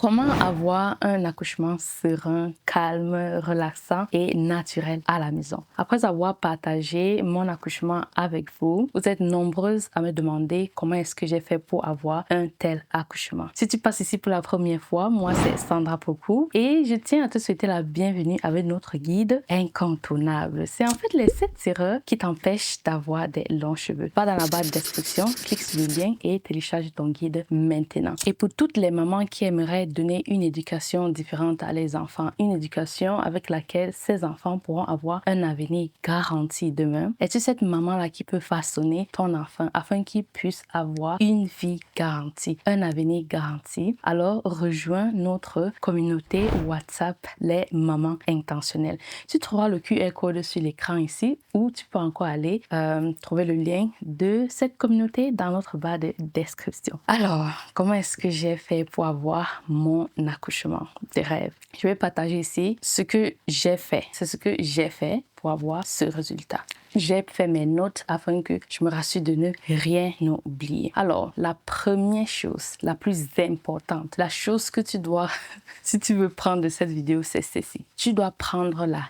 Comment avoir un accouchement serein, calme, relaxant et naturel à la maison? Après avoir partagé mon accouchement avec vous, vous êtes nombreuses à me demander comment est-ce que j'ai fait pour avoir un tel accouchement. Si tu passes ici pour la première fois, moi c'est Sandra Poku et je tiens à te souhaiter la bienvenue avec notre guide incontournable. C'est en fait les 7 erreurs qui t'empêchent d'avoir des longs cheveux. Va dans la barre de description, clique sur le lien et télécharge ton guide maintenant. Et pour toutes les mamans qui aimeraient donner une éducation différente à les enfants, une éducation avec laquelle ces enfants pourront avoir un avenir garanti demain. Es-tu cette maman-là qui peut façonner ton enfant afin qu'il puisse avoir une vie garantie, un avenir garanti? Alors, rejoins notre communauté WhatsApp, les mamans intentionnelles. Tu trouveras le QR code sur l'écran ici ou tu peux encore aller trouver le lien de cette communauté dans notre barre de description. Alors, comment est-ce que j'ai fait pour avoir mon accouchement de rêve? Je vais partager ici ce que j'ai fait. C'est ce que j'ai fait pour avoir ce résultat. J'ai fait mes notes afin que je me rassure de ne rien oublier. Alors, la première chose, la plus importante, la chose que tu dois, si tu veux prendre de cette vidéo, c'est ceci. Tu dois prendre la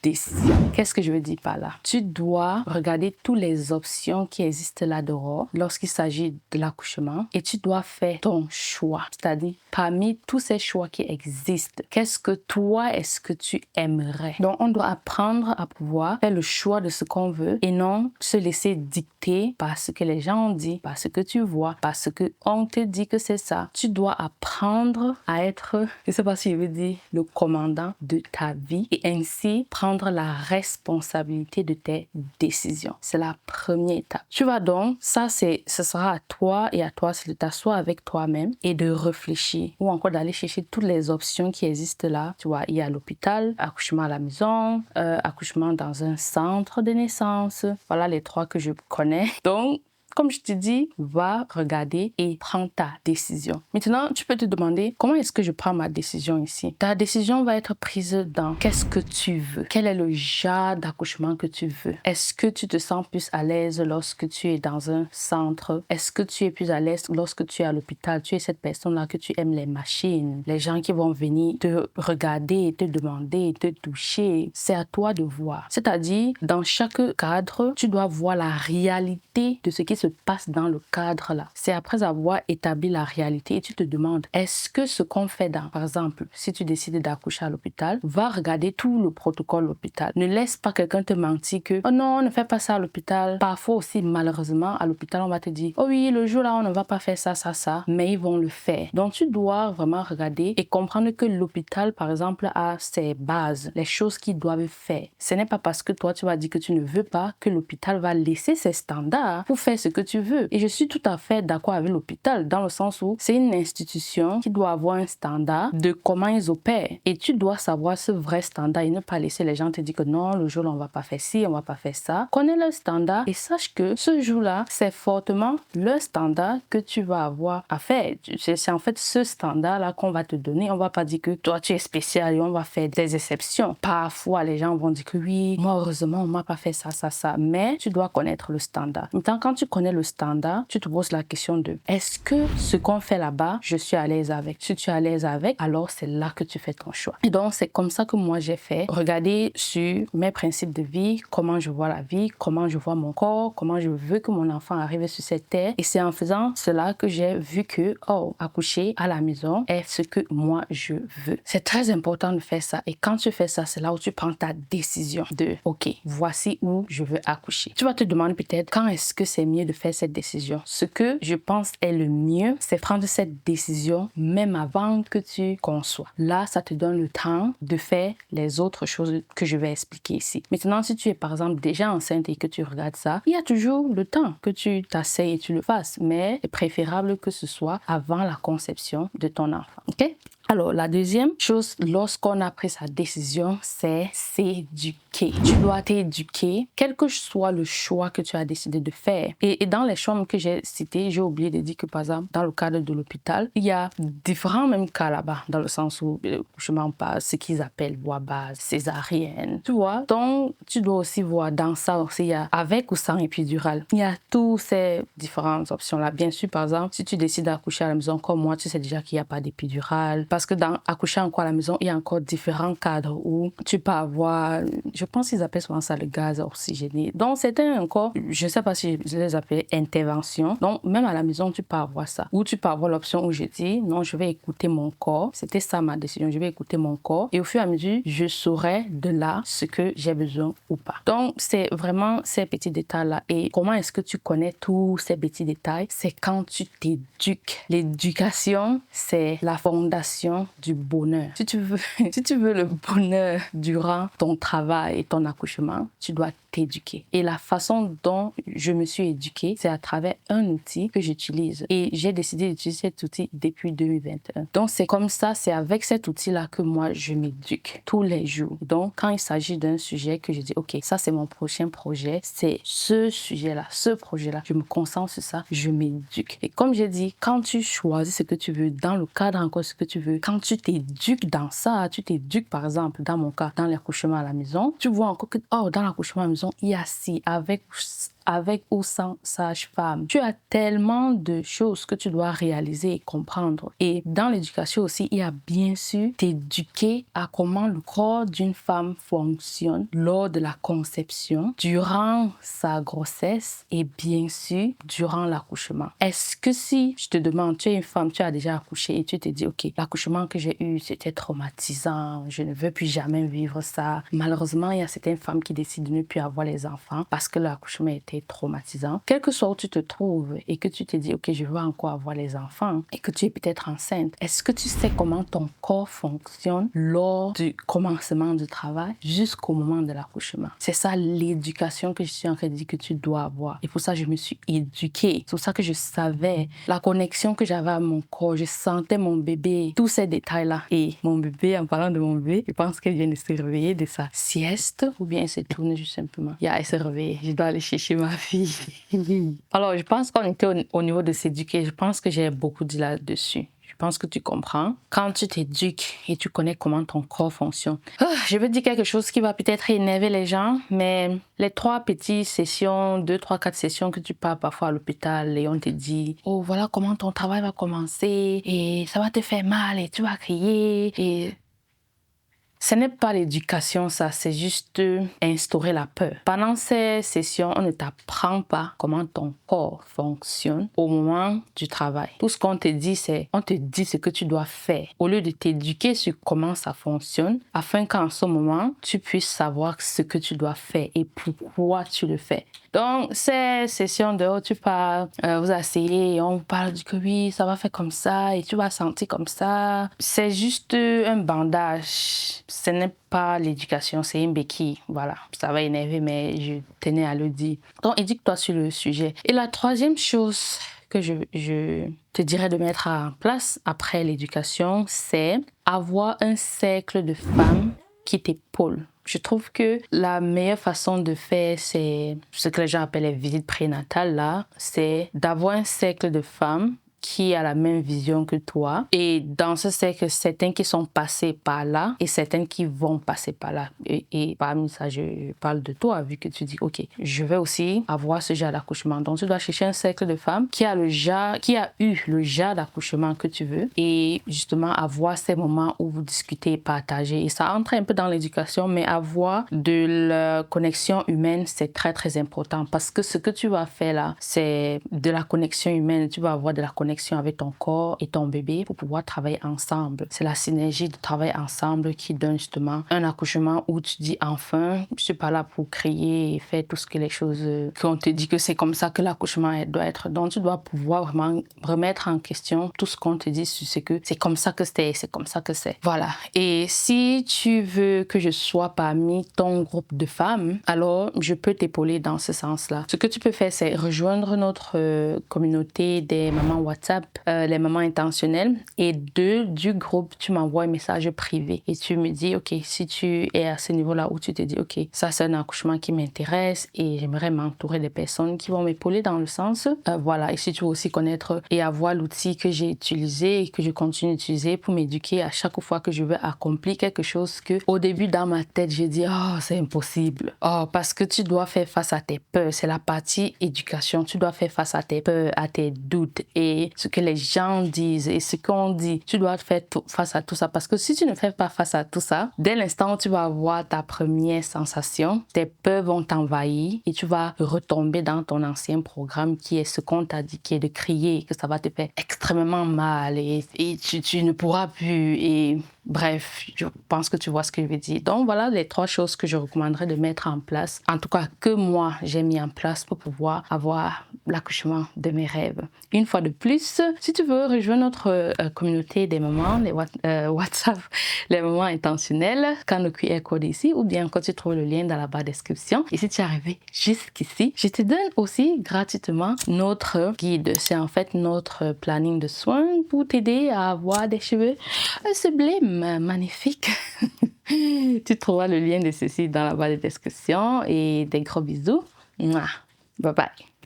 décision. Qu'est-ce que je veux dire par là? Tu dois regarder toutes les options qui existent là-dehors lorsqu'il s'agit de l'accouchement et tu dois faire ton choix. C'est-à-dire, parmi tous ces choix qui existent, qu'est-ce que toi, est-ce que tu aimerais? Donc, on doit apprendre à pouvoir faire le choix de ce qu'on veut et non se laisser dicter par ce que les gens ont dit, par ce que tu vois, par ce qu'on te dit que c'est ça. Tu dois apprendre à être, je ne sais pas si je veux dire, le commandant de ta vie et ainsi prendre la responsabilité de tes décisions. C'est la première étape. Tu vas donc, ce sera à toi et à toi, c'est de t'asseoir avec toi-même et de réfléchir ou encore d'aller chercher toutes les options qui existent là. Tu vois, il y a l'hôpital, accouchement à la maison, accouchement dans un centre de naissance. Voilà les 3 que je connais. Donc, comme je te dis, va regarder et prends ta décision. Maintenant, tu peux te demander, comment est-ce que je prends ma décision ici? Ta décision va être prise dans qu'est-ce que tu veux? Quel est le genre d'accouchement que tu veux? Est-ce que tu te sens plus à l'aise lorsque tu es dans un centre? Est-ce que tu es plus à l'aise lorsque tu es à l'hôpital? Tu es cette personne-là que tu aimes les machines, les gens qui vont venir te regarder, te demander, te toucher. C'est à toi de voir. C'est-à-dire, dans chaque cadre, tu dois voir la réalité de ce qui se passe dans le cadre là. C'est après avoir établi la réalité et tu te demandes, est-ce que ce qu'on fait par exemple, si tu décides d'accoucher à l'hôpital, va regarder tout le protocole de l'hôpital. Ne laisse pas quelqu'un te mentir que, oh non, ne fais pas ça à l'hôpital. Parfois aussi, malheureusement, à l'hôpital, on va te dire, oh oui, le jour là, on ne va pas faire ça, mais ils vont le faire. Donc, tu dois vraiment regarder et comprendre que l'hôpital, par exemple, a ses bases, les choses qu'ils doivent faire. Ce n'est pas parce que toi, tu vas dire que tu ne veux pas que l'hôpital va laisser ses standards pour faire ce que tu veux. Et je suis tout à fait d'accord avec l'hôpital dans le sens où c'est une institution qui doit avoir un standard de comment ils opèrent. Et tu dois savoir ce vrai standard et ne pas laisser les gens te dire que non, le jour là, on va pas faire ci, on va pas faire ça. Connais le standard et sache que ce jour-là, c'est fortement le standard que tu vas avoir à faire. C'est en fait ce standard-là qu'on va te donner. On va pas dire que toi, tu es spécial et on va faire des exceptions. Parfois, les gens vont dire que oui, moi, heureusement, on m'a pas fait ça. Mais tu dois connaître le standard. Maintenant, quand tu connais le standard, tu te poses la question de est-ce que ce qu'on fait là-bas, je suis à l'aise avec? Si tu es à l'aise avec, alors c'est là que tu fais ton choix. Et donc, c'est comme ça que moi j'ai fait. Regarder sur mes principes de vie, comment je vois la vie, comment je vois mon corps, comment je veux que mon enfant arrive sur cette terre. Et c'est en faisant cela que j'ai vu que, accoucher à la maison est ce que moi je veux. C'est très important de faire ça. Et quand tu fais ça, c'est là où tu prends ta décision de, ok, voici où je veux accoucher. Tu vas te demander peut-être quand est-ce que c'est mieux de faire cette décision. Ce que je pense est le mieux, c'est prendre cette décision même avant que tu conçois. Là, ça te donne le temps de faire les autres choses que je vais expliquer ici. Maintenant, si tu es par exemple déjà enceinte et que tu regardes ça, il y a toujours le temps que tu t'asseyes et tu le fasses, mais c'est préférable que ce soit avant la conception de ton enfant. Ok? Alors, la deuxième chose, lorsqu'on a pris sa décision, c'est s'éduquer. Tu dois t'éduquer, quel que soit le choix que tu as décidé de faire. Et dans les choix que j'ai cités, j'ai oublié de dire que, par exemple, dans le cadre de l'hôpital, il y a différents mêmes cas là-bas, dans le sens où je m'en parle, ce qu'ils appellent voie basse, césarienne. Tu vois? Donc, tu dois aussi voir dans ça aussi, il y a avec ou sans épidural. Il y a toutes ces différentes options-là. Bien sûr, par exemple, si tu décides d'accoucher à la maison comme moi, tu sais déjà qu'il n'y a pas d'épidural. parce que dans accoucher encore à la maison, il y a encore différents cadres où tu peux avoir, je pense qu'ils appellent souvent ça le gaz oxygéné. Donc, c'était encore, je ne sais pas si je les appelle intervention. Donc, même à la maison, tu peux avoir ça. Ou tu peux avoir l'option où je dis, non, je vais écouter mon corps. C'était ça ma décision. Je vais écouter mon corps. Et au fur et à mesure, je saurai de là ce que j'ai besoin ou pas. Donc, c'est vraiment ces petits détails-là. Et comment est-ce que tu connais tous ces petits détails? C'est quand tu t'éduques. L'éducation, c'est la fondation du bonheur. Si tu veux, si tu veux le bonheur durant ton travail et ton accouchement, tu dois t'éduquer. Et la façon dont je me suis éduquée, c'est à travers un outil que j'utilise. Et j'ai décidé d'utiliser cet outil depuis 2021. Donc, c'est comme ça, c'est avec cet outil-là que moi, je m'éduque tous les jours. Donc, quand il s'agit d'un sujet que je dis, OK, ça, c'est mon prochain projet, c'est ce sujet-là, ce projet-là, je me concentre sur ça, je m'éduque. Et comme j'ai dit, quand tu choisis ce que tu veux, dans le cadre encore ce que tu veux, quand tu t'éduques dans ça, tu t'éduques, par exemple, dans mon cas, dans l'accouchement à la maison, tu vois encore que, oh, dans l'accouchement à la maison, il y a ci, avec ou sans sage-femme. Tu as tellement de choses que tu dois réaliser et comprendre. Et dans l'éducation aussi, il y a bien sûr t'éduquer à comment le corps d'une femme fonctionne lors de la conception, durant sa grossesse et bien sûr durant l'accouchement. Est-ce que si je te demande, tu es une femme, tu as déjà accouché et tu te dis, OK, l'accouchement que j'ai eu, c'était traumatisant, je ne veux plus jamais vivre ça. Malheureusement, il y a certaines femmes qui décident de ne plus avoir les enfants parce que l'accouchement était traumatisant. Quel que soit où tu te trouves et que tu te dis, OK, je veux encore avoir les enfants et que tu es peut-être enceinte, est-ce que tu sais comment ton corps fonctionne lors du commencement du travail jusqu'au moment de l'accouchement? C'est ça l'éducation que je suis en train de dire que tu dois avoir. Et pour ça, je me suis éduquée. C'est pour ça que je savais la connexion que j'avais à mon corps. Je sentais mon bébé, tous ces détails-là. Et mon bébé, en parlant de mon bébé, je pense qu'elle vient de se réveiller de sa sieste ou bien elle s'est tournée juste simplement. Elle s'est réveillée. Je dois aller chercher ma fille. Alors, je pense qu'on était au niveau de s'éduquer. Je pense que j'ai beaucoup dit là-dessus. Je pense que tu comprends. Quand tu t'éduques et tu connais comment ton corps fonctionne. Je vais dire quelque chose qui va peut-être énerver les gens, mais les 3 petites sessions, 2, 3, 4 sessions que tu pars parfois à l'hôpital et on te dit, oh, voilà comment ton travail va commencer et ça va te faire mal et tu vas crier et... Ce n'est pas l'éducation, ça, c'est juste instaurer la peur. Pendant ces sessions, on ne t'apprend pas comment ton corps fonctionne au moment du travail. Tout ce qu'on te dit, c'est, on te dit ce que tu dois faire. Au lieu de t'éduquer sur comment ça fonctionne, afin qu'en ce moment, tu puisses savoir ce que tu dois faire et pourquoi tu le fais. Donc, ces sessions de où tu pars, vous asseyez et on vous parle du que oui, ça va faire comme ça et tu vas sentir comme ça. C'est juste un bandage. Ce n'est pas l'éducation, c'est une béquille. Voilà, ça va énerver, mais je tenais à le dire. Donc, éduque-toi sur le sujet. Et la troisième chose que je te dirais de mettre en place après l'éducation, c'est avoir un cercle de femmes qui t'épaulent. Je trouve que la meilleure façon de faire, c'est ce que les gens appellent les visites prénatales, là, c'est d'avoir un cercle de femmes qui a la même vision que toi. Et dans ce cercle, certains qui sont passés par là et certaines qui vont passer par là. Et parmi ça, je parle de toi, vu que tu dis, OK, je vais aussi avoir ce genre d'accouchement. Donc, tu dois chercher un cercle de femmes qui a eu le genre d'accouchement que tu veux et justement avoir ces moments où vous discutez, partagez. Et ça entre un peu dans l'éducation, mais avoir de la connexion humaine, c'est très, très important parce que ce que tu vas faire là, c'est de la connexion humaine. Tu vas avoir de la connexion avec ton corps et ton bébé pour pouvoir travailler ensemble. C'est la synergie de travail ensemble qui donne justement un accouchement où tu dis enfin, je suis pas là pour crier et faire tout ce que les choses qu'on te dit que c'est comme ça que l'accouchement doit être. Donc tu dois pouvoir vraiment remettre en question tout ce qu'on te dit sur ce que c'est comme ça que c'est comme ça que c'est. Voilà. Et si tu veux que je sois parmi ton groupe de femmes, alors je peux t'épauler dans ce sens-là. Ce que tu peux faire, c'est rejoindre notre communauté des mamans WhatsApp, les mamans intentionnelles, et du groupe, tu m'envoies un message privé et tu me dis, OK, si tu es à ce niveau-là où tu te dis, OK, ça c'est un accouchement qui m'intéresse et j'aimerais m'entourer des personnes qui vont m'épauler dans le sens, voilà. Et si tu veux aussi connaître et avoir l'outil que j'ai utilisé et que je continue d'utiliser pour m'éduquer à chaque fois que je veux accomplir quelque chose que au début dans ma tête, j'ai dit, oh, c'est impossible. Oh, parce que tu dois faire face à tes peurs. C'est la partie éducation. Tu dois faire face à tes peurs, à tes doutes. Et et ce que les gens disent et ce qu'on dit. Tu dois faire face à tout ça parce que si tu ne fais pas face à tout ça, dès l'instant où tu vas avoir ta première sensation, tes peurs vont t'envahir et tu vas retomber dans ton ancien programme qui est ce qu'on t'a dit, qui est de crier, que ça va te faire extrêmement mal et tu ne pourras plus et bref, je pense que tu vois ce que je veux dire. Donc voilà les 3 choses que je recommanderais de mettre en place, en tout cas que moi j'ai mis en place pour pouvoir avoir l'accouchement de mes rêves. Une fois de plus, si tu veux rejoindre notre communauté des mamans, les WhatsApp, les mamans intentionnelles, scanne le QR code ici ou bien quand tu trouves le lien dans la barre de description. Et si tu es arrivé jusqu'ici, je te donne aussi gratuitement notre guide. C'est en fait notre planning de soins pour t'aider à avoir des cheveux sublimes, magnifiques. Tu trouveras le lien de ceci dans la barre de description et des gros bisous. Mouah. Bye bye.